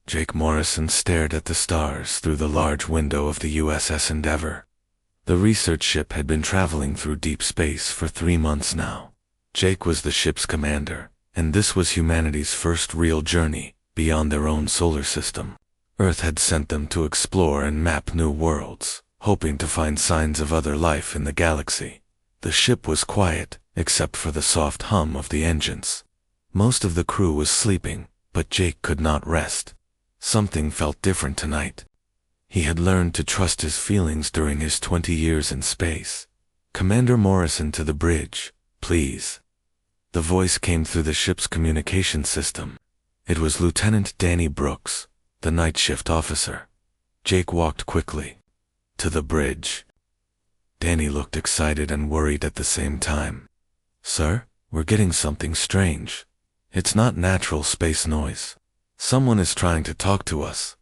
Jake Morrison stared at the stars through the large window of the USS Endeavour. The research ship had been traveling through deep space for 3 months now. Jake was the ship's commander, and this was humanity's first real journey beyond their own solar system. Earth had sent them to explore and map new worlds, hoping to find signs of other life in the galaxy. The ship was quiet, except for the soft hum of the engines. Most of the crew was sleeping, but Jake could not rest. Something felt different tonight. He had learned to trust his feelings during his 20 years in space. "Commander Morrison to the bridge, please." The voice came through the ship's communication system. It was Lieutenant Danny Brooks, the night shift officer. Jake walked quickly. "To the bridge." Danny looked excited and worried at the same time. "Sir, we're getting something strange. It's not natural space noise. Someone is trying to talk to us."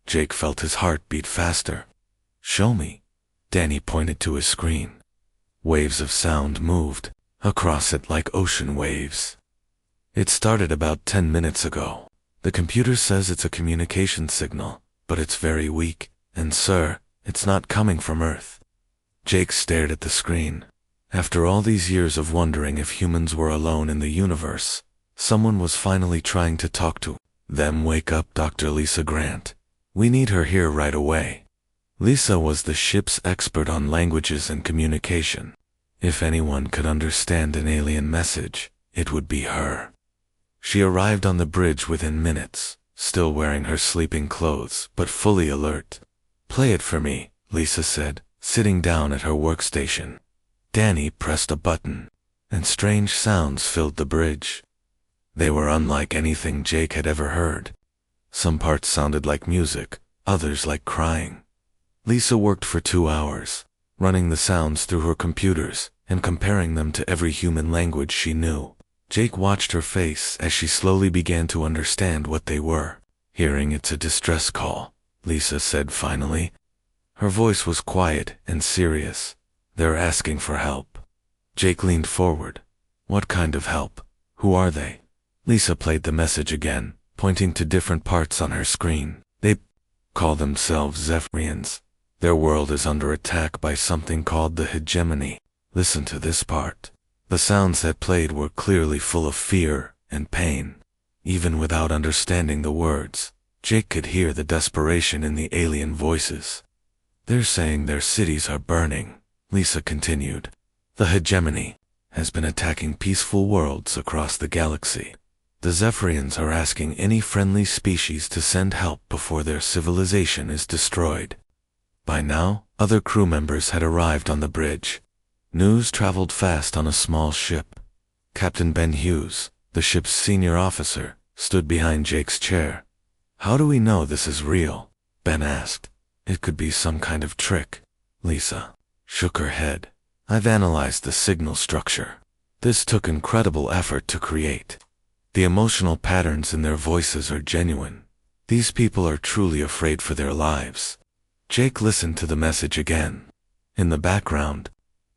Jake felt his heart beat faster. "Show me." Danny pointed to his screen. Waves of sound moved across it like ocean waves. "It started about 10 minutes ago. The computer says it's a communication signal, but it's very weak, and sir, it's not coming from Earth." Jake stared at the screen. After all these years of wondering if humans were alone in the universe, someone was finally trying to talk to them. "Wake up Dr. Lisa Grant. We need her here right away." Lisa was the ship's expert on languages and communication. If anyone could understand an alien message, it would be her. She arrived on the bridge within minutes, still wearing her sleeping clothes, but fully alert. "Play it for me," Lisa said, sitting down at her workstation. Danny pressed a button, and strange sounds filled the bridge. They were unlike anything Jake had ever heard. Some parts sounded like music, others like crying. Lisa worked for 2 hours, running the sounds through her computers and comparing them to every human language she knew. Jake watched her face as she slowly began to understand what they were. "Hearing it's a distress call," Lisa said finally. Her voice was quiet and serious. "They're asking for help." Jake leaned forward. "What kind of help? Who are they?" Lisa played the message again, pointing to different parts on her screen. "They call themselves Zephyrians. Their world is under attack by something called the hegemony. Listen to this part." The sounds that played were clearly full of fear and pain. Even without understanding the words, Jake could hear the desperation in the alien voices. "They're saying their cities are burning," Lisa continued. "The hegemony has been attacking peaceful worlds across the galaxy. The Zephyrians are asking any friendly species to send help before their civilization is destroyed." By now, other crew members had arrived on the bridge. News traveled fast on a small ship. Captain Ben Hughes, the ship's senior officer, stood behind Jake's chair. "How do we know this is real?" Ben asked. "It could be some kind of trick." Lisa shook her head. "I've analyzed the signal structure. This took incredible effort to create. The emotional patterns in their voices are genuine. These people are truly afraid for their lives." Jake listened to the message again. In the background,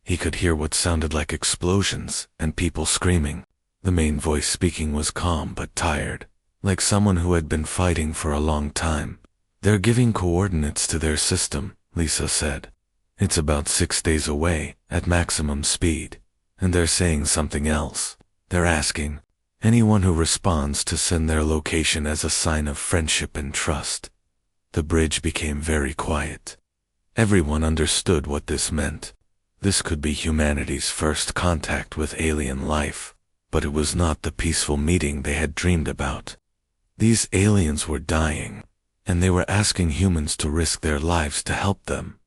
he could hear what sounded like explosions and people screaming. The main voice speaking was calm but tired, like someone who had been fighting for a long time. "They're giving coordinates to their system," Lisa said. "It's about 6 days away, at maximum speed. And they're saying something else. They're asking anyone who responds to send their location as a sign of friendship and trust." The bridge became very quiet. Everyone understood what this meant. This could be humanity's first contact with alien life, but it was not the peaceful meeting they had dreamed about. These aliens were dying, and they were asking humans to risk their lives to help them.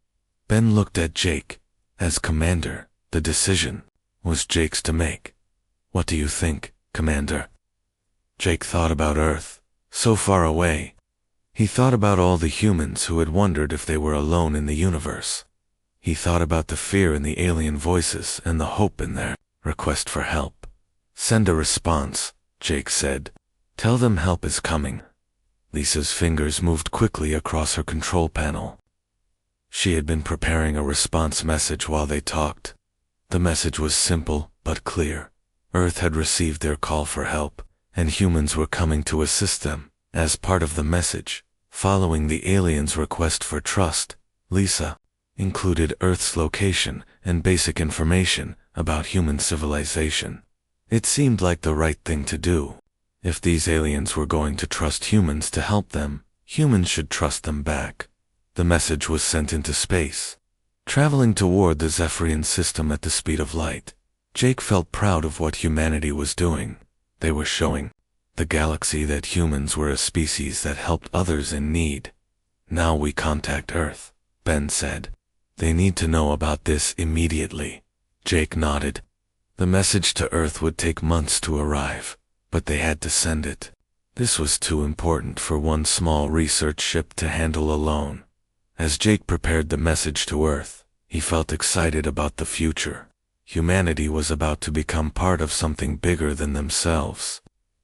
Ben looked at Jake. As commander, the decision was Jake's to make. "What do you think, Commander?" Jake thought about Earth, so far away. He thought about all the humans who had wondered if they were alone in the universe. He thought about the fear in the alien voices and the hope in their request for help. "Send a response," Jake said. "Tell them help is coming." Lisa's fingers moved quickly across her control panel. She had been preparing a response message while they talked. The message was simple but clear. Earth had received their call for help, and humans were coming to assist them. As part of the message, following the aliens' request for trust, Lisa included Earth's location and basic information about human civilization. It seemed like the right thing to do. If these aliens were going to trust humans to help them, humans should trust them back. The message was sent into space, traveling toward the Zephyrian system at the speed of light. Jake felt proud of what humanity was doing. They were showing the galaxy that humans were a species that helped others in need. Now we contact Earth, Ben said. They need to know about this immediately. Jake nodded. The message to Earth would take months to arrive, but they had to send it. This was too important for one small research ship to handle alone. As Jake prepared the message to Earth, he felt excited about the future. Humanity was about to become part of something bigger than themselves.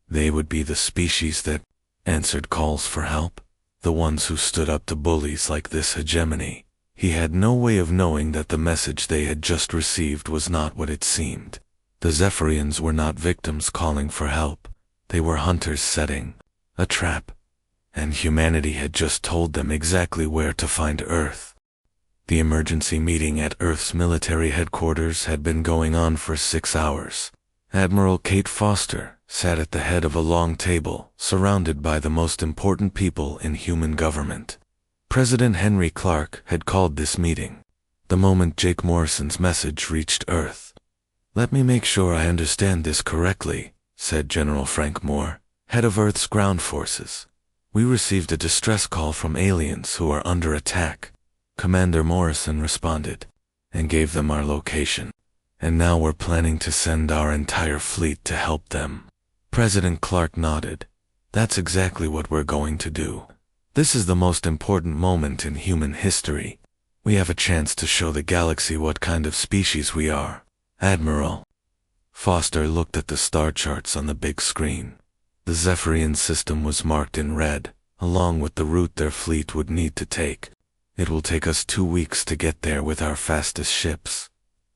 They would be the species that answered calls for help, the ones who stood up to bullies like this hegemony. He had no way of knowing that the message they had just received was not what it seemed. The Zephyrians were not victims calling for help. They were hunters setting a trap, and humanity had just told them exactly where to find Earth. The emergency meeting at Earth's military headquarters had been going on for 6 hours. Admiral Kate Foster sat at the head of a long table, surrounded by the most important people in human government. President Henry Clark had called this meeting the moment Jake Morrison's message reached Earth. "Let me make sure I understand this correctly," said General Frank Moore, head of Earth's ground forces. "We received a distress call from aliens who are under attack." Commander Morrison responded and gave them our location. "And now we're planning to send our entire fleet to help them." President Clark nodded. "That's exactly what we're going to do. This is the most important moment in human history. We have a chance to show the galaxy what kind of species we are." Admiral Foster looked at the star charts on the big screen. The Zephyrian system was marked in red, along with the route their fleet would need to take. "It will take us 2 weeks to get there with our fastest ships.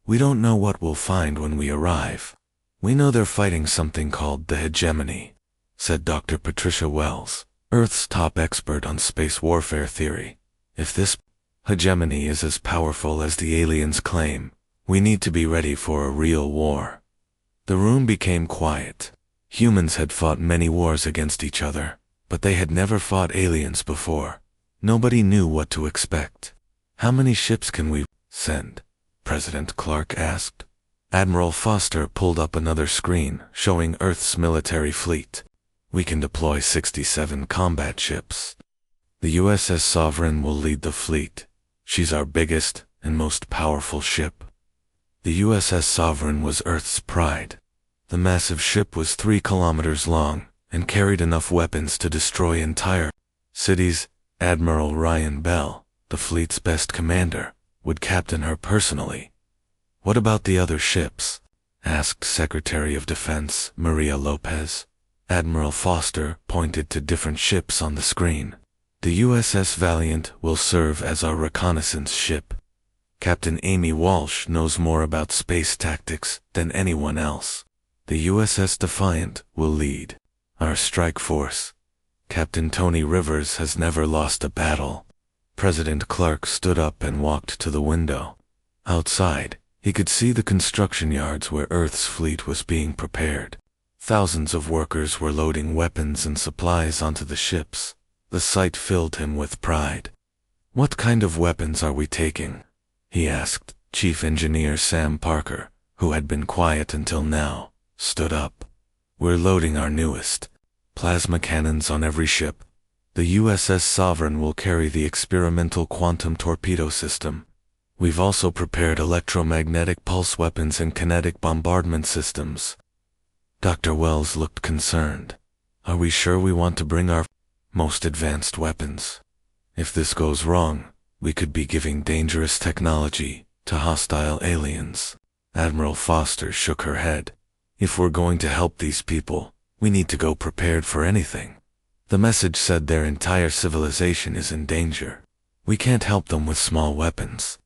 We don't know what we'll find when we arrive. We know they're fighting something called the hegemony," said Dr. Patricia Wells, Earth's top expert on space warfare theory. "If this hegemony is as powerful as the aliens claim, we need to be ready for a real war." The room became quiet. Humans had fought many wars against each other, but they had never fought aliens before. Nobody knew what to expect. "How many ships can we send?" President Clark asked. Admiral Foster pulled up another screen showing Earth's military fleet. "We can deploy 67 combat ships. The USS Sovereign will lead the fleet. She's our biggest and most powerful ship." The USS Sovereign was Earth's pride. The massive ship was 3 kilometers long and carried enough weapons to destroy entire cities. Admiral Ryan Bell, the fleet's best commander, would captain her personally. "What about the other ships?" asked Secretary of Defense Maria Lopez. Admiral Foster pointed to different ships on the screen. "The USS Valiant will serve as our reconnaissance ship. Captain Amy Walsh knows more about space tactics than anyone else. The USS Defiant will lead our strike force. Captain Tony Rivers has never lost a battle." President Clark stood up and walked to the window. Outside, he could see the construction yards where Earth's fleet was being prepared. Thousands of workers were loading weapons and supplies onto the ships. The sight filled him with pride. "What kind of weapons are we taking?" he asked. Chief Engineer Sam Parker, who had been quiet until now, stood up. "We're loading our newest plasma cannons on every ship. The USS Sovereign will carry the experimental quantum torpedo system. We've also prepared electromagnetic pulse weapons and kinetic bombardment systems." Dr. Wells looked concerned. "Are we sure we want to bring our most advanced weapons? If this goes wrong, we could be giving dangerous technology to hostile aliens." Admiral Foster shook her head. "If we're going to help these people, we need to go prepared for anything. The message said their entire civilization is in danger. We can't help them with small weapons."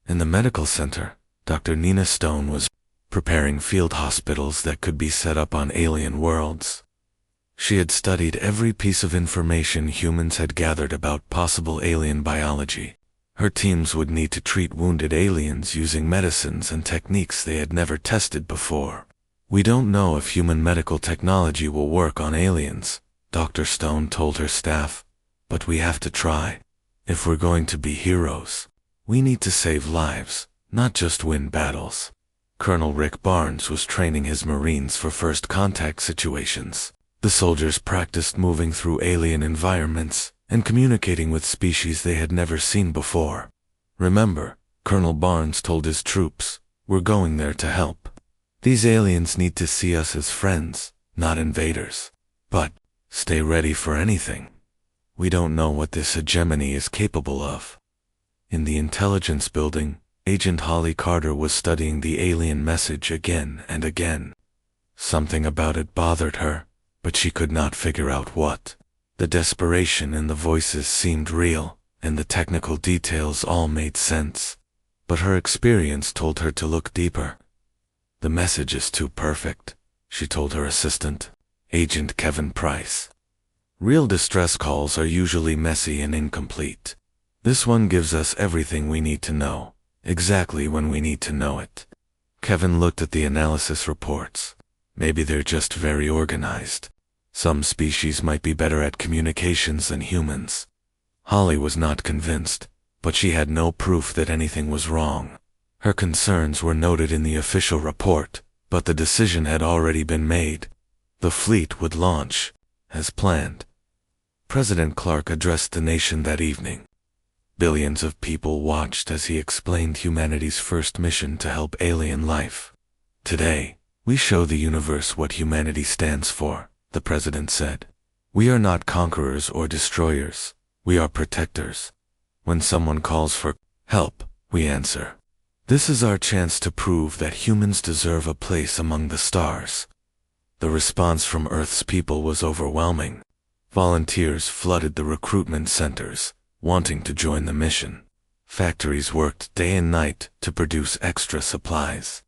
In the medical center, Dr. Nina Stone was preparing field hospitals that could be set up on alien worlds. She had studied every piece of information humans had gathered about possible alien biology. Her teams would need to treat wounded aliens using medicines and techniques they had never tested before. "We don't know if human medical technology will work on aliens," Dr. Stone told her staff, "but we have to try. If we're going to be heroes, we need to save lives, not just win battles." Colonel Rick Barnes was training his Marines for first contact situations. The soldiers practiced moving through alien environments and communicating with species they had never seen before. "Remember," Colonel Barnes told his troops, "we're going there to help. These aliens need to see us as friends, not invaders. But stay ready for anything. We don't know what this hegemony is capable of." In the intelligence building, Agent Holly Carter was studying the alien message again and again. Something about it bothered her, but she could not figure out what. The desperation in the voices seemed real, and the technical details all made sense. But her experience told her to look deeper. "The message is too perfect," she told her assistant, Agent Kevin Price. "Real distress calls are usually messy and incomplete. This one gives us everything we need to know, exactly when we need to know it." Kevin looked at the analysis reports. Maybe they're just very organized. Some species might be better at communications than humans. Holly was not convinced, but she had no proof that anything was wrong. Her concerns were noted in the official report, but the decision had already been made. The fleet would launch, as planned. President Clark addressed the nation that evening. Billions of people watched as he explained humanity's first mission to help alien life. "Today, we show the universe what humanity stands for," the president said. "We are not conquerors or destroyers. We are protectors. When someone calls for help, we answer. This is our chance to prove that humans deserve a place among the stars." The response from Earth's people was overwhelming. Volunteers flooded the recruitment centers, wanting to join the mission. Factories worked day and night to produce extra supplies.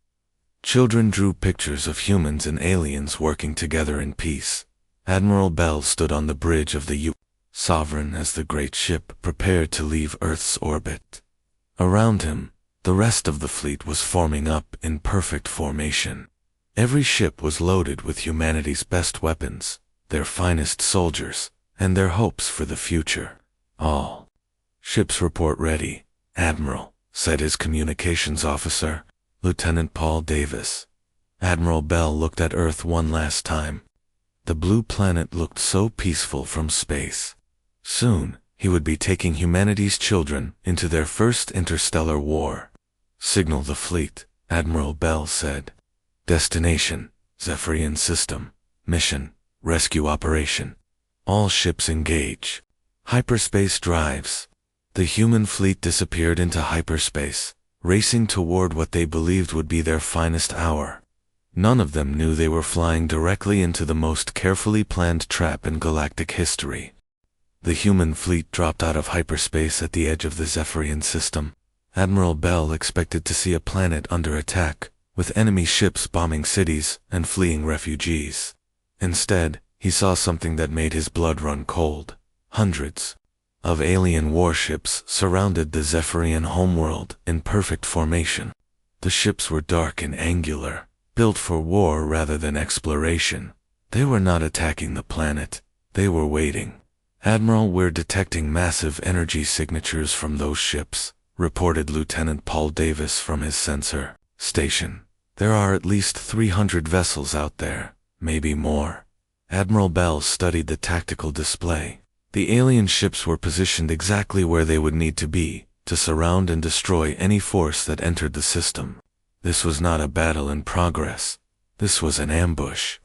Children drew pictures of humans and aliens working together in peace. Admiral Bell stood on the bridge of the U.S. Sovereign as the great ship prepared to leave Earth's orbit. Around him, the rest of the fleet was forming up in perfect formation. Every ship was loaded with humanity's best weapons, their finest soldiers, and their hopes for the future. "All ships report ready, Admiral," said his communications officer, Lieutenant Paul Davis. Admiral Bell looked at Earth one last time. The blue planet looked so peaceful from space. Soon, he would be taking humanity's children into their first interstellar war. "Signal the fleet," Admiral Bell said. "Destination, Zephyrian System. Mission, Rescue Operation. All ships engage." Hyperspace drives. The human fleet disappeared into hyperspace, racing toward what they believed would be their finest hour. None of them knew they were flying directly into the most carefully planned trap in galactic history. The human fleet dropped out of hyperspace at the edge of the Zephyrian system. Admiral Bell expected to see a planet under attack, with enemy ships bombing cities and fleeing refugees. Instead, he saw something that made his blood run cold. Hundreds of alien warships surrounded the Zephyrian homeworld in perfect formation. The ships were dark and angular, built for war rather than exploration. They were not attacking the planet, they were waiting. "Admiral, we're detecting massive energy signatures from those ships," reported Lieutenant Paul Davis from his sensor station. "There are at least 300 vessels out there, maybe more." Admiral Bell studied the tactical display. The alien ships were positioned exactly where they would need to be, to surround and destroy any force that entered the system. This was not a battle in progress. This was an ambush.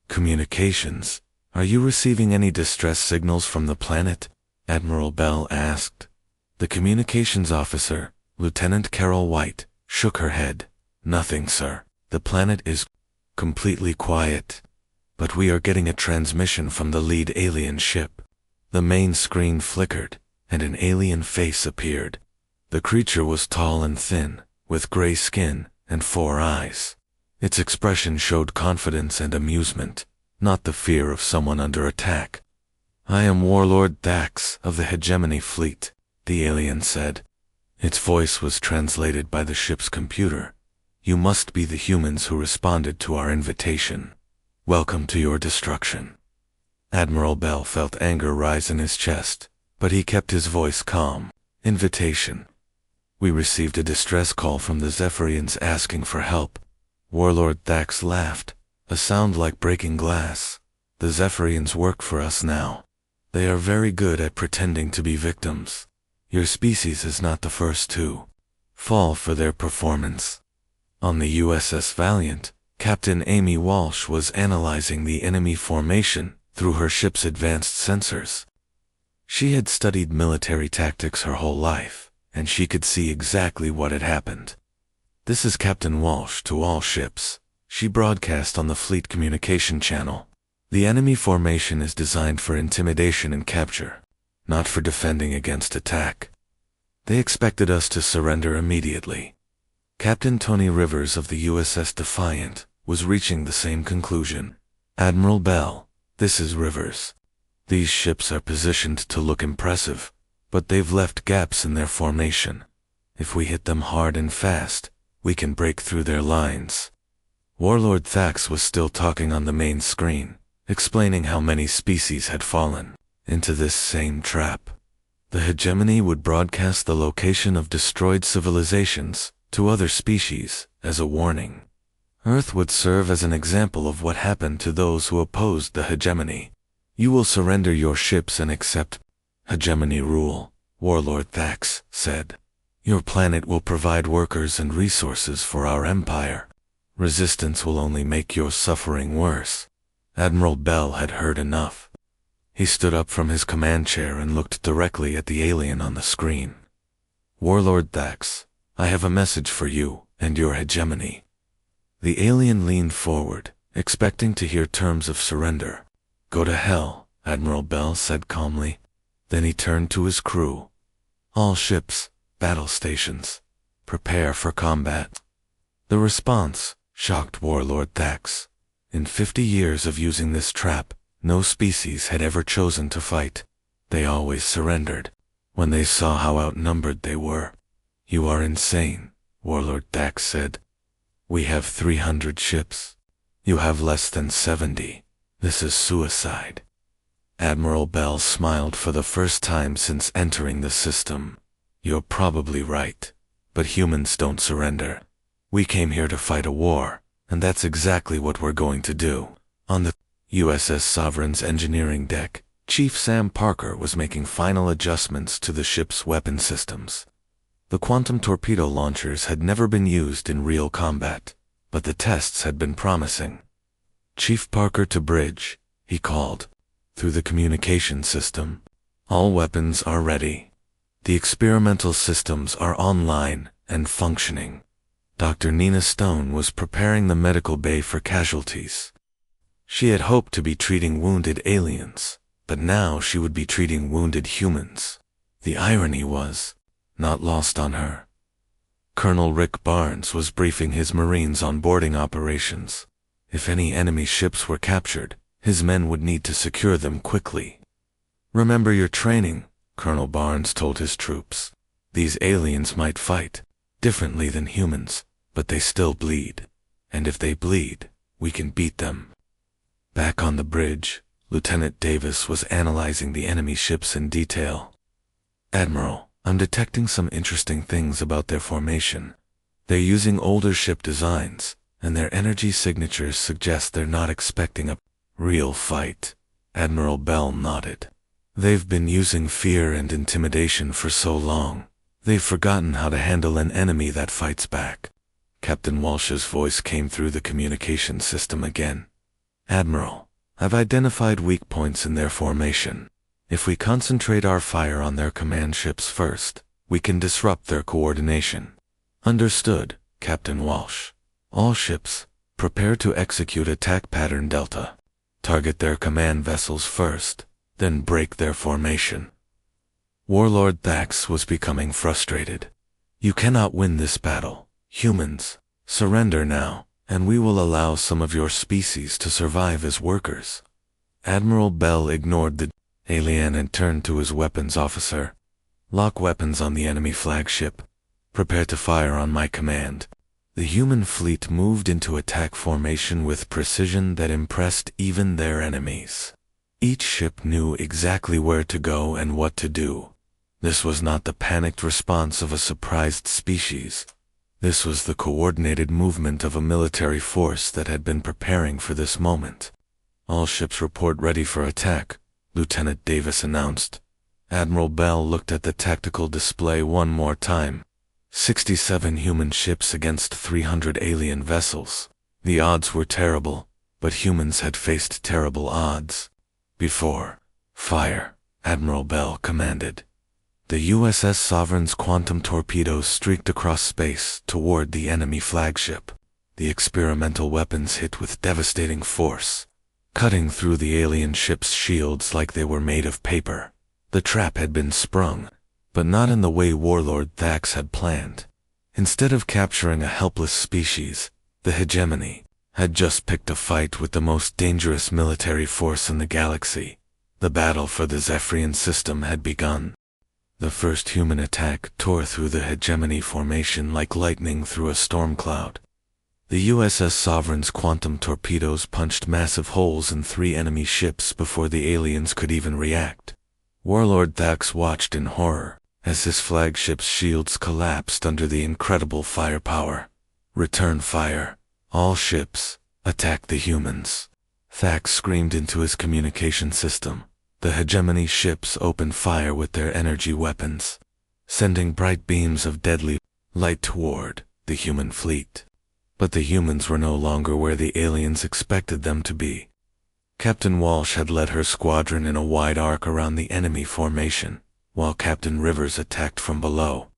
"Communications. Are you receiving any distress signals from the planet?" Admiral Bell asked. The communications officer, Lieutenant Carol White, shook her head. "Nothing, sir. The planet is completely quiet. But we are getting a transmission from the lead alien ship." The main screen flickered, and an alien face appeared. The creature was tall and thin, with gray skin and 4 eyes. Its expression showed confidence and amusement. not the fear of someone under attack. "I am Warlord Thax of the Hegemony Fleet," the alien said. Its voice was translated by the ship's computer. "You must be the humans who responded to our invitation. Welcome to your destruction." Admiral Bell felt anger rise in his chest, but he kept his voice calm. "Invitation. We received a distress call from the Zephyrians asking for help." Warlord Thax laughed, a sound like breaking glass. "The Zephyrians work for us now. They are very good at pretending to be victims. Your species is not the first to fall for their performance." On the USS Valiant, Captain Amy Walsh was analyzing the enemy formation through her ship's advanced sensors. She had studied military tactics her whole life, and she could see exactly what had happened. "This is Captain Walsh to all ships," she broadcast on the fleet communication channel. "The enemy formation is designed for intimidation and capture, not for defending against attack. They expected us to surrender immediately." Captain Tony Rivers of the USS Defiant was reaching the same conclusion. "Admiral Bell, this is Rivers. These ships are positioned to look impressive, but they've left gaps in their formation. If we hit them hard and fast, we can break through their lines." Warlord Thax was still talking on the main screen, explaining how many species had fallen into this same trap. The hegemony would broadcast the location of destroyed civilizations to other species as a warning. Earth would serve as an example of what happened to those who opposed the hegemony. "You will surrender your ships and accept hegemony rule," Warlord Thax said. "Your planet will provide workers and resources for our empire. Resistance will only make your suffering worse." Admiral Bell had heard enough. He stood up from his command chair and looked directly at the alien on the screen. "Warlord Thax, I have a message for you and your hegemony." The alien leaned forward, expecting to hear terms of surrender. "Go to hell," Admiral Bell said calmly. Then he turned to his crew. "All ships, battle stations, prepare for combat." The response shocked Warlord Thax. In 50 years of using this trap, no species had ever chosen to fight. They always surrendered when they saw how outnumbered they were. "You are insane," Warlord Thax said. "We have 300 ships. You have less than 70. This is suicide." Admiral Bell smiled for the first time since entering the system. "You're probably right, but humans don't surrender. We came here to fight a war, and that's exactly what we're going to do." On the USS Sovereign's engineering deck, Chief Sam Parker was making final adjustments to the ship's weapon systems. The quantum torpedo launchers had never been used in real combat, but the tests had been promising. "Chief Parker to bridge," he called, through the communication system. "All weapons are ready. The experimental systems are online and functioning." Dr. Nina Stone was preparing the medical bay for casualties. She had hoped to be treating wounded aliens, but now she would be treating wounded humans. The irony was not lost on her. Colonel Rick Barnes was briefing his Marines on boarding operations. If any enemy ships were captured, his men would need to secure them quickly. "Remember your training," Colonel Barnes told his troops. "These aliens might fight differently than humans, but they still bleed. And if they bleed, we can beat them." Back on the bridge, Lieutenant Davis was analyzing the enemy ships in detail. "Admiral, I'm detecting some interesting things about their formation. They're using older ship designs, and their energy signatures suggest they're not expecting a real fight." Admiral Bell nodded. "They've been using fear and intimidation for so long, they've forgotten how to handle an enemy that fights back." Captain Walsh's voice came through the communication system again. "Admiral, I've identified weak points in their formation. If we concentrate our fire on their command ships first, we can disrupt their coordination." "Understood, Captain Walsh. All ships, prepare to execute attack pattern Delta. Target their command vessels first, then break their formation." Warlord Thax was becoming frustrated. "You cannot win this battle. Humans, surrender now, and we will allow some of your species to survive as workers." Admiral Bell ignored the alien and turned to his weapons officer. "Lock weapons on the enemy flagship. Prepare to fire on my command." The human fleet moved into attack formation with precision that impressed even their enemies. Each ship knew exactly where to go and what to do. This was not the panicked response of a surprised species. This was the coordinated movement of a military force that had been preparing for this moment. "All ships report ready for attack," Lieutenant Davis announced. Admiral Bell looked at the tactical display one more time. 67 human ships against 300 alien vessels. The odds were terrible, but humans had faced terrible odds before. "Fire," Admiral Bell commanded. The USS Sovereign's quantum torpedoes streaked across space toward the enemy flagship. The experimental weapons hit with devastating force, cutting through the alien ship's shields like they were made of paper. The trap had been sprung, but not in the way Warlord Thax had planned. Instead of capturing a helpless species, the hegemony had just picked a fight with the most dangerous military force in the galaxy. The battle for the Zephyrian system had begun. The first human attack tore through the hegemony formation like lightning through a storm cloud. The USS Sovereign's quantum torpedoes punched massive holes in 3 enemy ships before the aliens could even react. Warlord Thax watched in horror as his flagship's shields collapsed under the incredible firepower. "Return fire. All ships, attack the humans." Thax screamed into his communication system. The hegemony ships opened fire with their energy weapons, sending bright beams of deadly light toward the human fleet. But the humans were no longer where the aliens expected them to be. Captain Walsh had led her squadron in a wide arc around the enemy formation, while Captain Rivers attacked from below.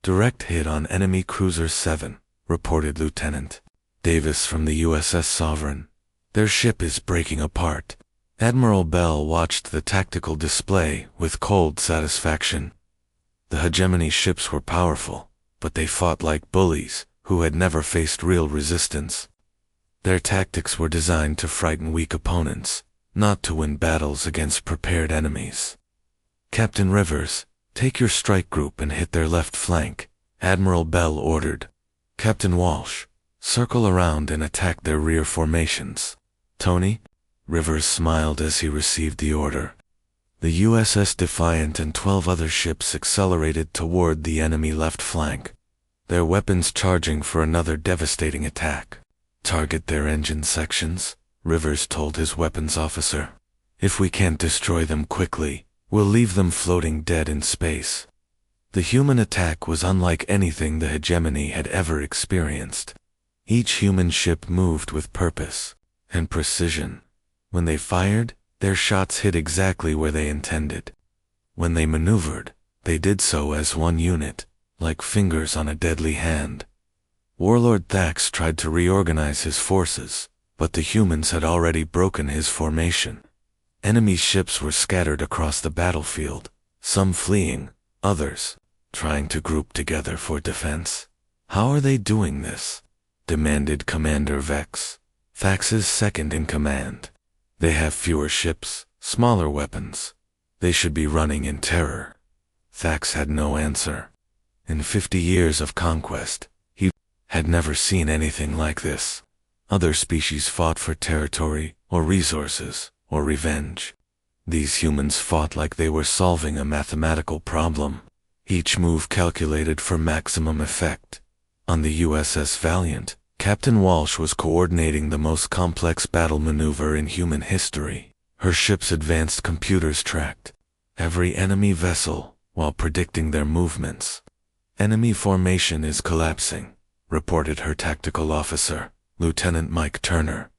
"Direct hit on enemy cruiser 7, reported Lieutenant Davis from the USS Sovereign. "Their ship is breaking apart." Admiral Bell watched the tactical display with cold satisfaction. The hegemony ships were powerful, but they fought like bullies who had never faced real resistance. Their tactics were designed to frighten weak opponents, not to win battles against prepared enemies. "Captain Rivers, take your strike group and hit their left flank," Admiral Bell ordered. "Captain Walsh, circle around and attack their rear formations." "Tony?" Rivers smiled as he received the order. The USS Defiant and 12 other ships accelerated toward the enemy left flank, their weapons charging for another devastating attack. "Target their engine sections," Rivers told his weapons officer. "If we can't destroy them quickly, we'll leave them floating dead in space." The human attack was unlike anything the hegemony had ever experienced. Each human ship moved with purpose and precision. When they fired, their shots hit exactly where they intended. When they maneuvered, they did so as one unit, like fingers on a deadly hand. Warlord Thax tried to reorganize his forces, but the humans had already broken his formation. Enemy ships were scattered across the battlefield, some fleeing, others trying to group together for defense. "How are they doing this?" demanded Commander Vex, Thax's second in command. "They have fewer ships, smaller weapons. They should be running in terror." Thax had no answer. In 50 years of conquest, he had never seen anything like this. Other species fought for territory, or resources, or revenge. These humans fought like they were solving a mathematical problem, each move calculated for maximum effect. On the USS Valiant, Captain Walsh was coordinating the most complex battle maneuver in human history. Her ship's advanced computers tracked every enemy vessel while predicting their movements. "Enemy formation is collapsing," reported her tactical officer, Lieutenant Mike Turner.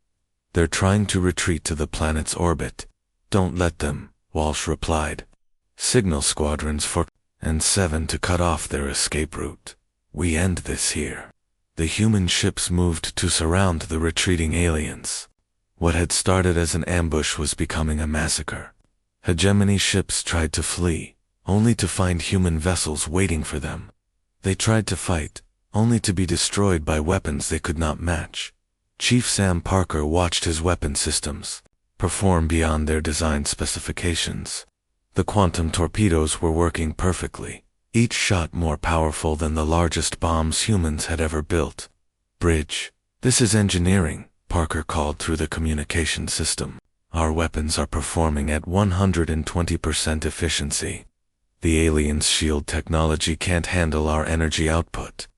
"They're trying to retreat to the planet's orbit." "Don't let them," Walsh replied. "Signal squadrons 4 and 7 to cut off their escape route. We end this here." The human ships moved to surround the retreating aliens. What had started as an ambush was becoming a massacre. Hegemony ships tried to flee, only to find human vessels waiting for them. They tried to fight, only to be destroyed by weapons they could not match. Chief Sam Parker watched his weapon systems perform beyond their design specifications. The quantum torpedoes were working perfectly, each shot more powerful than the largest bombs humans had ever built. "Bridge, this is engineering," Parker called through the communication system. "Our weapons are performing at 120% efficiency. The aliens' shield technology can't handle our energy output."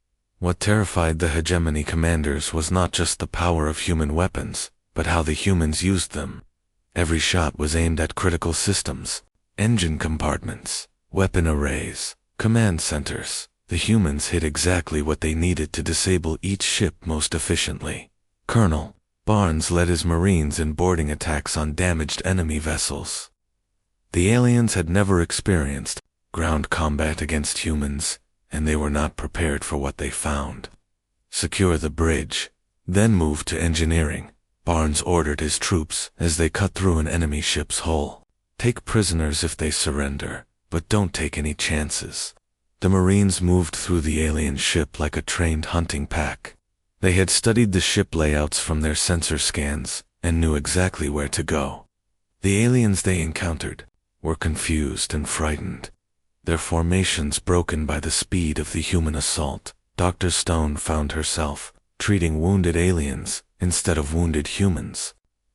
What terrified the hegemony commanders was not just the power of human weapons, but how the humans used them. Every shot was aimed at critical systems, engine compartments, weapon arrays, command centers. The humans hit exactly what they needed to disable each ship most efficiently. Colonel Barnes led his Marines in boarding attacks on damaged enemy vessels. The aliens had never experienced ground combat against humans, and they were not prepared for what they found. "Secure the bridge, then move to engineering," Barnes ordered his troops as they cut through an enemy ship's hull. "Take prisoners if they surrender, but don't take any chances." The Marines moved through the alien ship like a trained hunting pack. They had studied the ship layouts from their sensor scans and knew exactly where to go. The aliens they encountered were confused and frightened, their formations broken by the speed of the human assault. Dr. Stone found herself treating wounded aliens instead of wounded humans.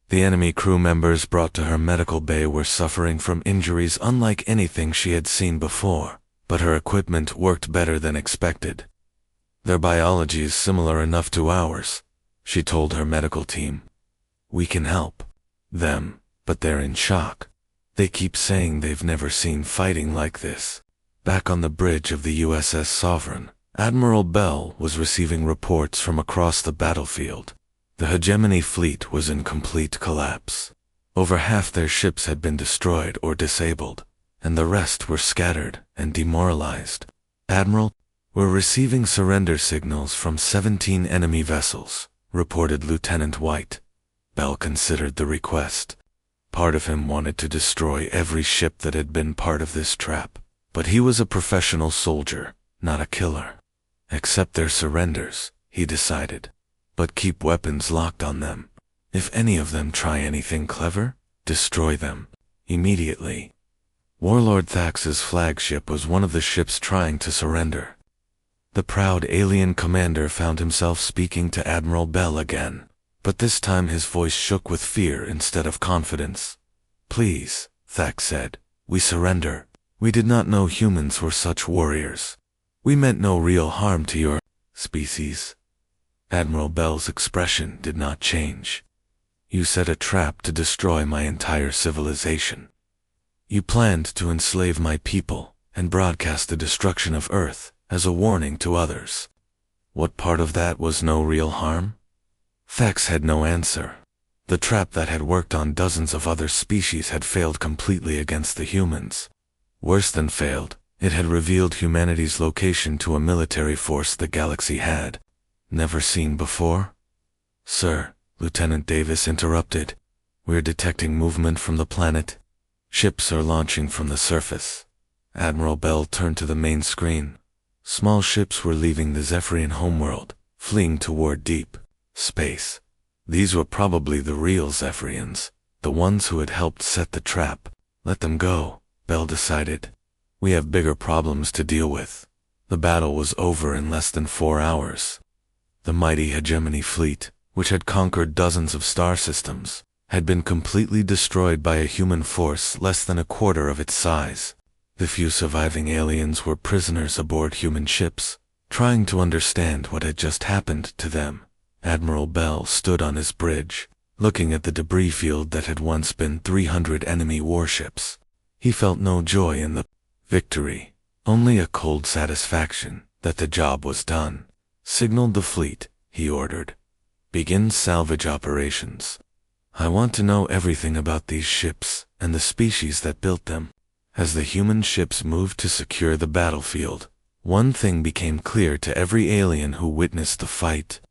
The enemy crew members brought to her medical bay were suffering from injuries unlike anything she had seen before, but her equipment worked better than expected. "Their biology is similar enough to ours," she told her medical team. "We can help them, but they're in shock. They keep saying they've never seen fighting like this." Back on the bridge of the USS Sovereign, Admiral Bell was receiving reports from across the battlefield. The hegemony fleet was in complete collapse. Over half their ships had been destroyed or disabled, and the rest were scattered and demoralized. "Admiral, we're receiving surrender signals from 17 enemy vessels," reported Lieutenant White. Bell considered the request. Part of him wanted to destroy every ship that had been part of this trap, but he was a professional soldier, not a killer. "Accept their surrenders," he decided, "but keep weapons locked on them. If any of them try anything clever, destroy them immediately." Warlord Thax's flagship was one of the ships trying to surrender. The proud alien commander found himself speaking to Admiral Bell again, but this time his voice shook with fear instead of confidence. "Please," Thax said, "we surrender. We did not know humans were such warriors. We meant no real harm to your species." Admiral Bell's expression did not change. "You set a trap to destroy my entire civilization. You planned to enslave my people and broadcast the destruction of Earth as a warning to others. What part of that was no real harm?" Thax had no answer. The trap that had worked on dozens of other species had failed completely against the humans. Worse than failed, it had revealed humanity's location to a military force the galaxy had never seen before. "Sir," Lieutenant Davis interrupted, "we're detecting movement from the planet. Ships are launching from the surface." Admiral Bell turned to the main screen. Small ships were leaving the Zephyrian homeworld, fleeing toward deep space. These were probably the real Zephyrians, the ones who had helped set the trap. "Let them go," Bell decided. "We have bigger problems to deal with." The battle was over in less than 4 hours. The mighty hegemony fleet, which had conquered dozens of star systems, had been completely destroyed by a human force less than a quarter of its size. The few surviving aliens were prisoners aboard human ships, trying to understand what had just happened to them. Admiral Bell stood on his bridge, looking at the debris field that had once been 300 enemy warships. He felt no joy in the victory, only a cold satisfaction that the job was done. "Signal the fleet," he ordered. "Begin salvage operations. I want to know everything about these ships and the species that built them." As the human ships moved to secure the battlefield, one thing became clear to every alien who witnessed the fight.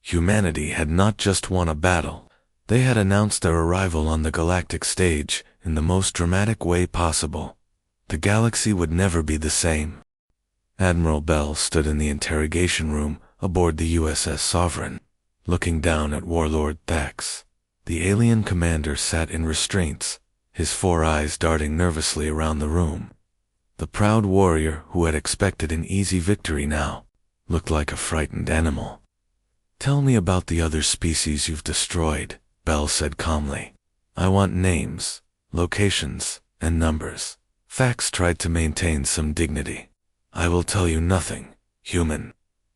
Humanity had not just won a battle, they had announced their arrival on the galactic stage in the most dramatic way possible. The galaxy would never be the same. Admiral Bell stood in the interrogation room aboard the USS Sovereign. looking down at Warlord Thax. The alien commander sat in restraints, his 4 eyes darting nervously around the room. The proud warrior, who had expected an easy victory now, looked like a frightened animal. "Tell me about the other species you've destroyed," Bell said calmly. "I want names, locations, and numbers." Thax tried to maintain some dignity. "I will tell you nothing, human.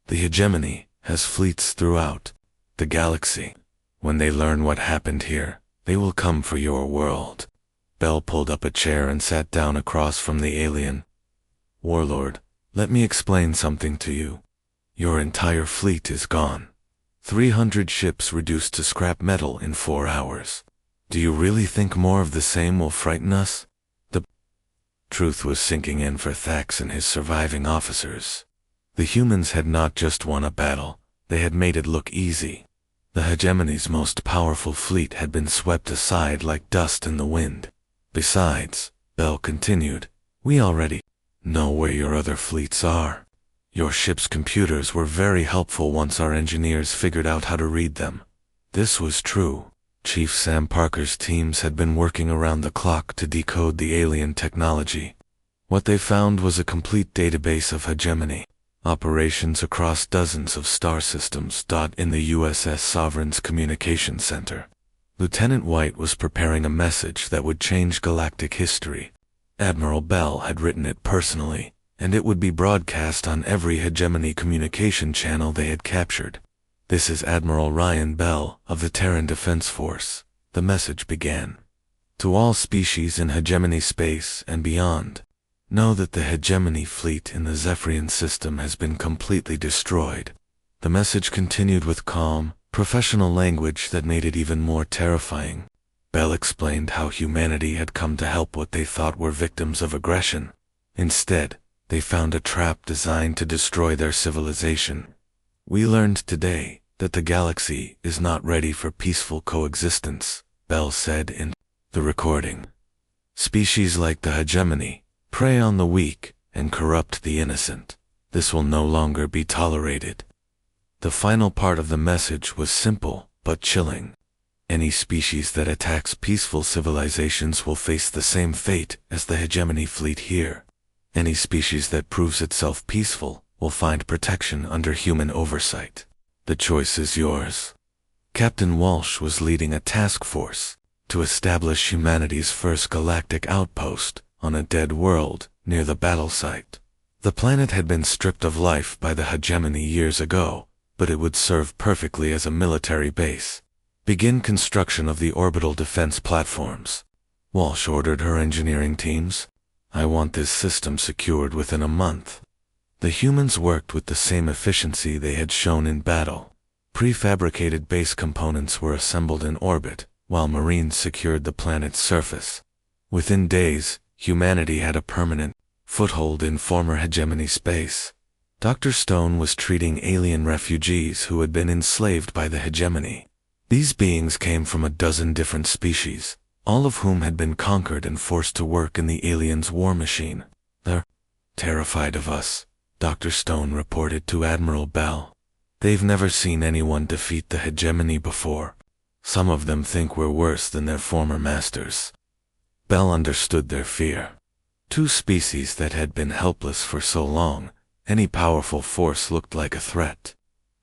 The hegemony has fleets throughout the galaxy. When they learn what happened here, they will come for your world." Bell pulled up a chair and sat down across from the alien. "Warlord, let me explain something to you. Your entire fleet is gone. 300 ships reduced to scrap metal in 4 hours. Do you really think more of the same will frighten us?" The truth was sinking in for Thax and his surviving officers. The humans had not just won a battle, they had made it look easy. The hegemony's most powerful fleet had been swept aside like dust in the wind. "Besides," Bell continued, "we already know where your other fleets are. Your ship's computers were very helpful once our engineers figured out how to read them." This was true. Chief Sam Parker's teams had been working around the clock to decode the alien technology. What they found was a complete database of hegemony operations across dozens of star systems. In the USS Sovereign's communication center, Lieutenant White was preparing a message that would change galactic history. Admiral Bell had written it personally, and it would be broadcast on every hegemony communication channel they had captured. "This is Admiral Ryan Bell of the Terran Defense Force," the message began. "To all species in hegemony space and beyond, know that the hegemony fleet in the Zephyrian system has been completely destroyed." The message continued with calm, professional language that made it even more terrifying. Bell explained how humanity had come to help what they thought were victims of aggression. Instead, they found a trap designed to destroy their civilization. "We learned today that the galaxy is not ready for peaceful coexistence," Bell said in the recording. "Species like the hegemony prey on the weak and corrupt the innocent. This will no longer be tolerated." The final part of the message was simple but chilling. "Any species that attacks peaceful civilizations will face the same fate as the hegemony fleet here. Any species that proves itself peaceful will find protection under human oversight. The choice is yours." Captain Walsh was leading a task force to establish humanity's first galactic outpost on a dead world near the battle site. The planet had been stripped of life by the hegemony years ago, but it would serve perfectly as a military base. "Begin construction of the orbital defense platforms," Walsh ordered her engineering teams. "I want this system secured within a month." The humans worked with the same efficiency they had shown in battle. Prefabricated base components were assembled in orbit, while Marines secured the planet's surface. Within days, humanity had a permanent foothold in former hegemony space. Dr. Stone was treating alien refugees who had been enslaved by the hegemony. These beings came from a dozen different species, all of whom had been conquered and forced to work in the aliens' war machine. "They're terrified of us," Dr. Stone reported to Admiral Bell. "They've never seen anyone defeat the hegemony before. Some of them think we're worse than their former masters." Bell understood their fear. Two species that had been helpless for so long, any powerful force looked like a threat.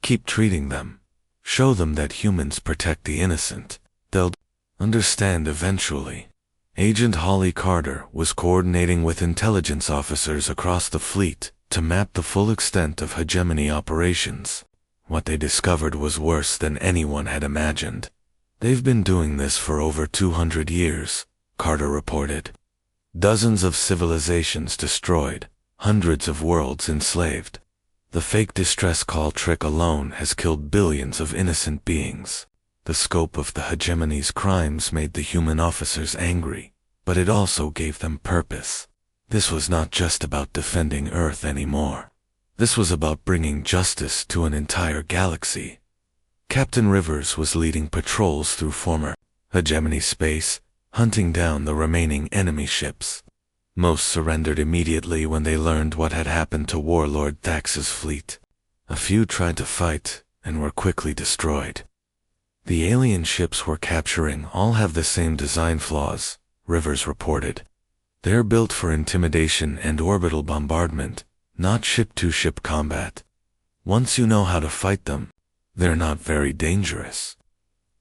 Keep treating them. Show them that humans protect the innocent. They'll understand eventually. Agent Holly Carter was coordinating with intelligence officers across the fleet to map the full extent of hegemony operations. What they discovered was worse than anyone had imagined. "They've been doing this for over 200 years, Carter reported. "Dozens of civilizations destroyed, hundreds of worlds enslaved. The fake distress call trick alone has killed billions of innocent beings." The scope of the hegemony's crimes made the human officers angry, but it also gave them purpose. This was not just about defending Earth anymore. This was about bringing justice to an entire galaxy. Captain Rivers was leading patrols through former hegemony space, hunting down the remaining enemy ships. Most surrendered immediately when they learned what had happened to Warlord Thax's fleet. A few tried to fight, and were quickly destroyed. The alien ships we're capturing all have the same design flaws, Rivers reported. They're built for intimidation and orbital bombardment, not ship-to-ship combat. Once you know how to fight them, they're not very dangerous.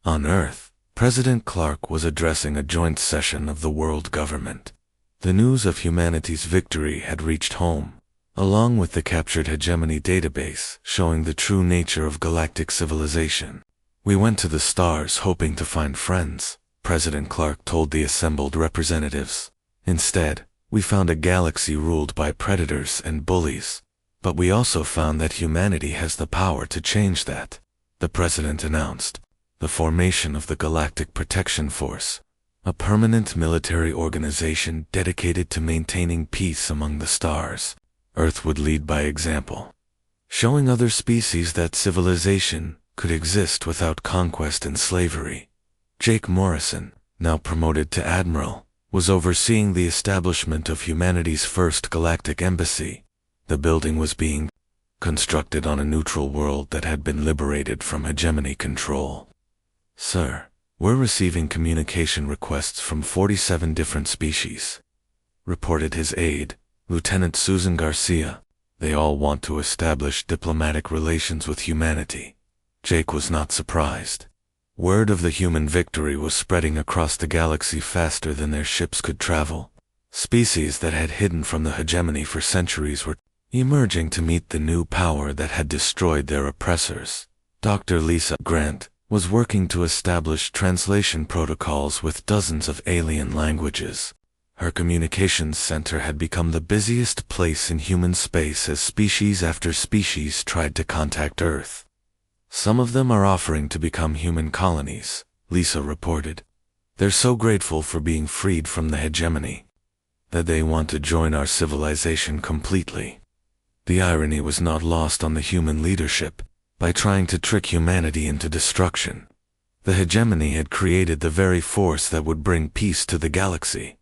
On Earth, President Clark was addressing a joint session of the world government. The news of humanity's victory had reached home, along with the captured hegemony database showing the true nature of galactic civilization. We went to the stars hoping to find friends, President Clark told the assembled representatives. Instead, we found a galaxy ruled by predators and bullies. But we also found that humanity has the power to change that, the president announced. The formation of the Galactic Protection Force, a permanent military organization dedicated to maintaining peace among the stars. Earth would lead by example, showing other species that civilization could exist without conquest and slavery. Jake Morrison, now promoted to admiral, was overseeing the establishment of humanity's first galactic embassy. The building was being constructed on a neutral world that had been liberated from hegemony control. Sir, we're receiving communication requests from 47 different species, reported his aide, Lieutenant Susan Garcia. They all want to establish diplomatic relations with humanity. Jake was not surprised. Word of the human victory was spreading across the galaxy faster than their ships could travel. Species that had hidden from the hegemony for centuries were emerging to meet the new power that had destroyed their oppressors. Dr. Lisa Grant was working to establish translation protocols with dozens of alien languages. Her communications center had become the busiest place in human space as species after species tried to contact Earth. Some of them are offering to become human colonies, Lisa reported. They're so grateful for being freed from the hegemony that they want to join our civilization completely. The irony was not lost on the human leadership. By trying to trick humanity into destruction, the hegemony had created the very force that would bring peace to the galaxy.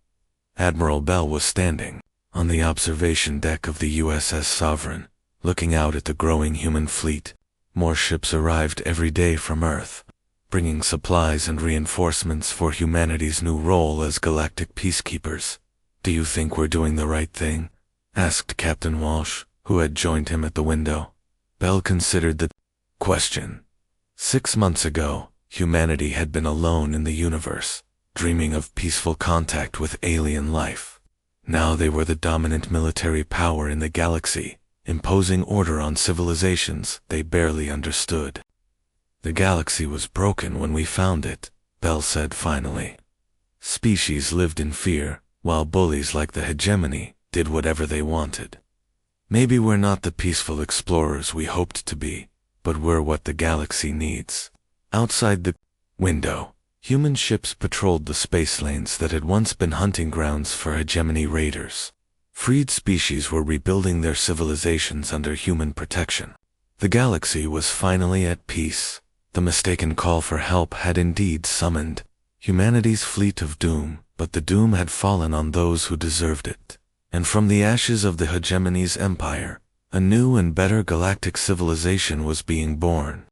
Admiral Bell was standing on the observation deck of the USS Sovereign, looking out at the growing human fleet. More ships arrived every day from Earth, bringing supplies and reinforcements for humanity's new role as galactic peacekeepers. "Do you think we're doing the right thing?" asked Captain Walsh, who had joined him at the window. Bell considered the question. 6 months ago, humanity had been alone in the universe, dreaming of peaceful contact with alien life. Now they were the dominant military power in the galaxy, imposing order on civilizations they barely understood. "The galaxy was broken when we found it," Bell said finally. "Species lived in fear, while bullies like the hegemony did whatever they wanted. Maybe we're not the peaceful explorers we hoped to be, but we're what the galaxy needs." Outside the window, human ships patrolled the space lanes that had once been hunting grounds for hegemony raiders. Freed species were rebuilding their civilizations under human protection. The galaxy was finally at peace. The mistaken call for help had indeed summoned humanity's fleet of doom, but the doom had fallen on those who deserved it. And from the ashes of the hegemony's empire, a new and better galactic civilization was being born.